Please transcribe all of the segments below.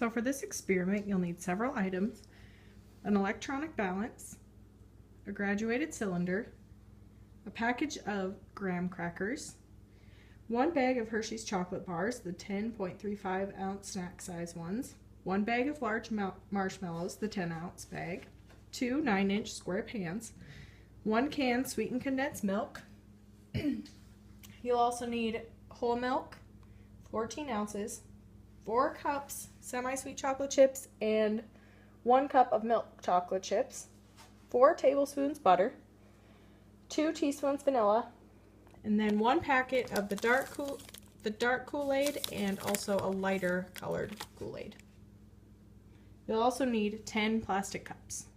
So for this experiment, you'll need several items: an electronic balance, a graduated cylinder, a package of graham crackers, one bag of Hershey's chocolate bars, the 10.35 ounce snack size ones, one bag of large marshmallows, the 10-ounce bag, two 9-inch square pans, one can sweetened condensed milk. You'll also need whole milk, 14 ounces, 4 cups semi-sweet chocolate chips, and 1 cup of milk chocolate chips, 4 tablespoons butter, 2 teaspoons vanilla, and then 1 packet of the dark Kool-Aid and also a lighter colored Kool-Aid. You'll also need 10 plastic cups.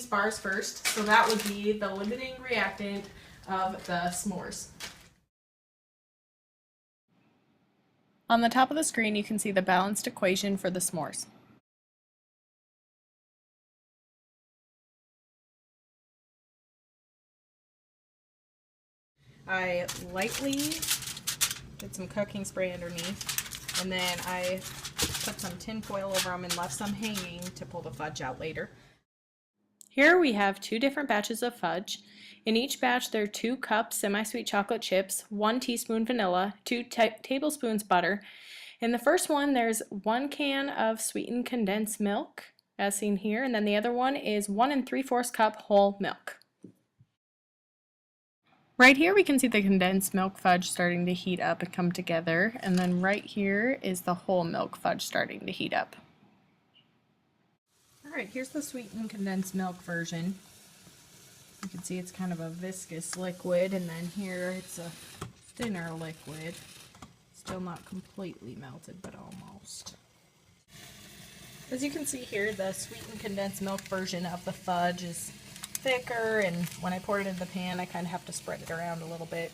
Bars first, so that would be the limiting reactant of the s'mores. On the top of the screen you can see the balanced equation for the s'mores. I lightly did some cooking spray underneath, and then I put some tin foil over them and left some hanging to pull the fudge out later. Here we have 2 different batches of fudge. In each batch there are 2 cups semi-sweet chocolate chips, 1 teaspoon vanilla, 2 tablespoons butter. In the first one there's 1 can of sweetened condensed milk, as seen here, and then the other one is 1 3/4 cup whole milk. Right here we can see the condensed milk fudge starting to heat up and come together, and then right here is the whole milk fudge starting to heat up. Alright, here's the sweetened condensed milk version. You can see it's kind of a viscous liquid, and then here it's a thinner liquid. Still not completely melted, but almost. As you can see here, the sweetened condensed milk version of the fudge is thicker, and when I pour it in the pan I kind of have to spread it around a little bit.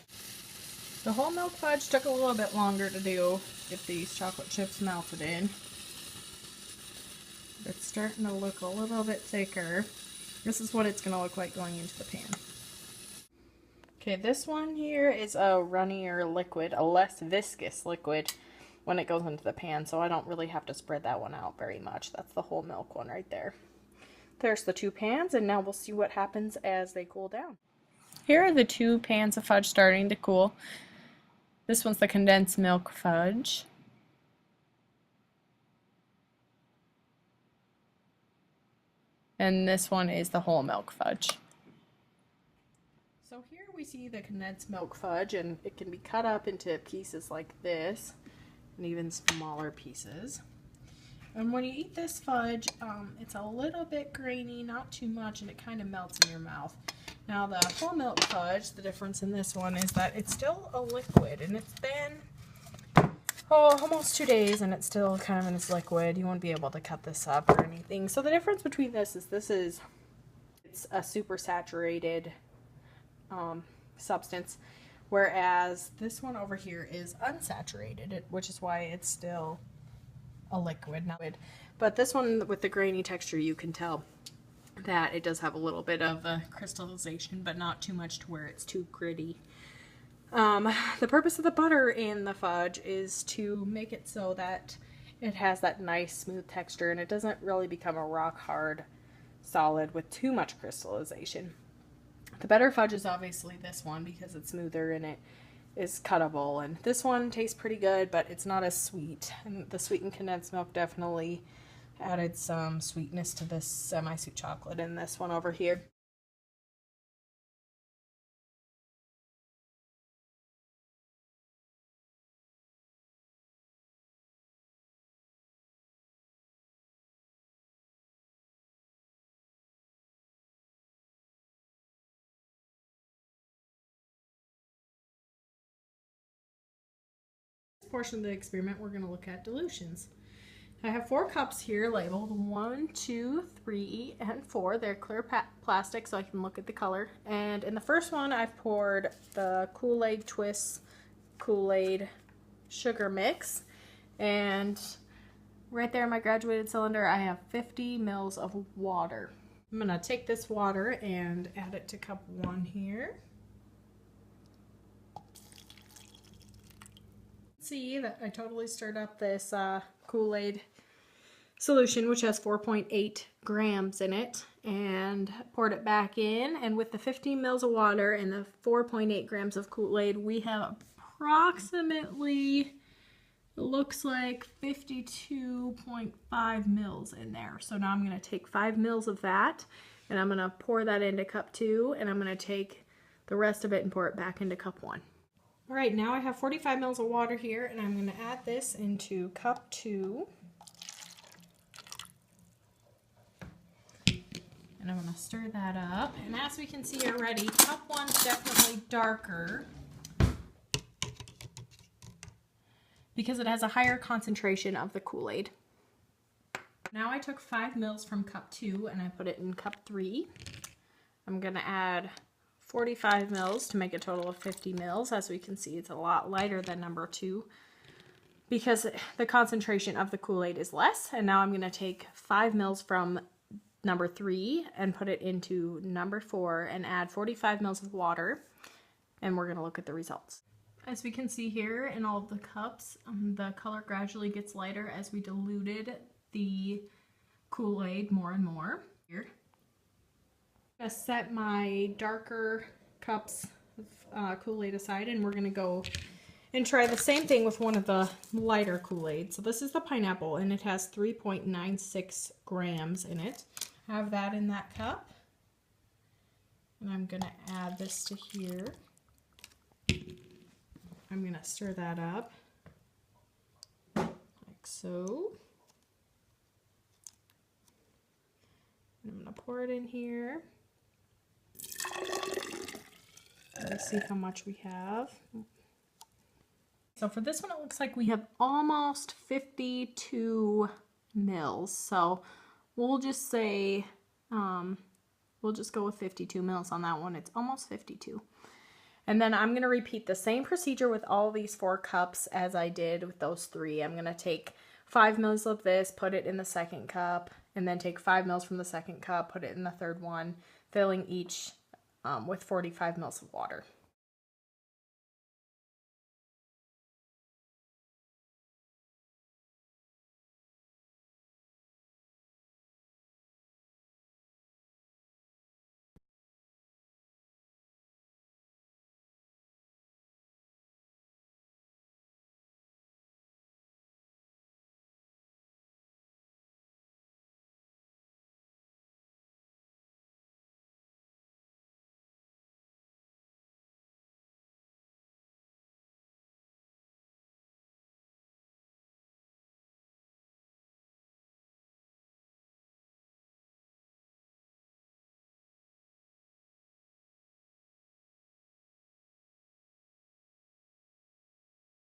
The whole milk fudge took a little bit longer to do, get these chocolate chips melted in. It's starting to look a little bit thicker. This is what it's going to look like going into the pan. Okay, this one here is a runnier liquid, a less viscous liquid when it goes into the pan, so I don't really have to spread that one out very much. That's the whole milk one right there. There's the 2 pans, and now we'll see what happens as they cool down. Here are the 2 pans of fudge starting to cool. This one's the condensed milk fudge. And this one is the whole milk fudge. So here we see the condensed milk fudge, and it can be cut up into pieces like this, and even smaller pieces. And when you eat this fudge, it's a little bit grainy, not too much, and it kind of melts in your mouth. Now the whole milk fudge, the difference in this one is that it's still a liquid, and it's been almost 2 days, and it's still kind of in its liquid. You won't be able to cut this up or anything. So the difference between it's a super saturated substance, whereas this one over here is unsaturated, which is why it's still a liquid. But this one with the grainy texture, you can tell that it does have a little bit of a crystallization, but not too much to where it's too gritty. The purpose of the butter in the fudge is to make it so that it has that nice smooth texture, and it doesn't really become a rock hard solid with too much crystallization. The better fudge is obviously this one because it's smoother and it is cuttable, and this one tastes pretty good, but it's not as sweet, and the sweetened condensed milk definitely added some sweetness to this semi-sweet chocolate in this one over here. portion of the experiment, we're going to look at dilutions. I have 4 cups here labeled 1, 2, 3, and 4. They're clear plastic so I can look at the color. And in the first one, I've poured the Kool-Aid Twists Kool-Aid sugar mix. And right there in my graduated cylinder, I have 50 mils of water. I'm going to take this water and add it to cup 1 here. See that I totally stirred up this Kool-Aid solution, which has 4.8 grams in it, and poured it back in. And with the 15 mils of water and the 4.8 grams of Kool-Aid, we have approximately, it looks like 52.5 mils in there. So now I'm going to take 5 mils of that, and I'm going to pour that into cup 2, and I'm going to take the rest of it and pour it back into cup 1. All right, now I have 45 mils of water here, and I'm going to add this into cup 2. And I'm going to stir that up. And as we can see already, cup 1's definitely darker because it has a higher concentration of the Kool-Aid. Now I took 5 mils from cup 2 and I put it in cup 3. I'm going to add 45 mils to make a total of 50 mils. As we can see, it's a lot lighter than number 2 because the concentration of the Kool-Aid is less. And now I'm going to take 5 mils from number 3 and put it into number 4 and add 45 mils of water, and we're going to look at the results. As we can see here in all of the cups, the color gradually gets lighter as we diluted the Kool-Aid more and more. Here, I'm going to set my darker cups of Kool-Aid aside, and we're going to go and try the same thing with one of the lighter Kool-Aid. So this is the pineapple, and it has 3.96 grams in it. I have that in that cup, and I'm going to add this to here. I'm going to stir that up like so. And I'm going to pour it in here. Let's see how much we have. So for this one, it looks like we have almost 52 mils. So we'll just say, we'll just go with 52 mils on that one. It's almost 52. And then I'm going to repeat the same procedure with all these 4 cups as I did with those 3. I'm going to take 5 mils of this, put it in the second cup, and then take 5 mils from the second cup, put it in the third one, filling each with 45 mils of water.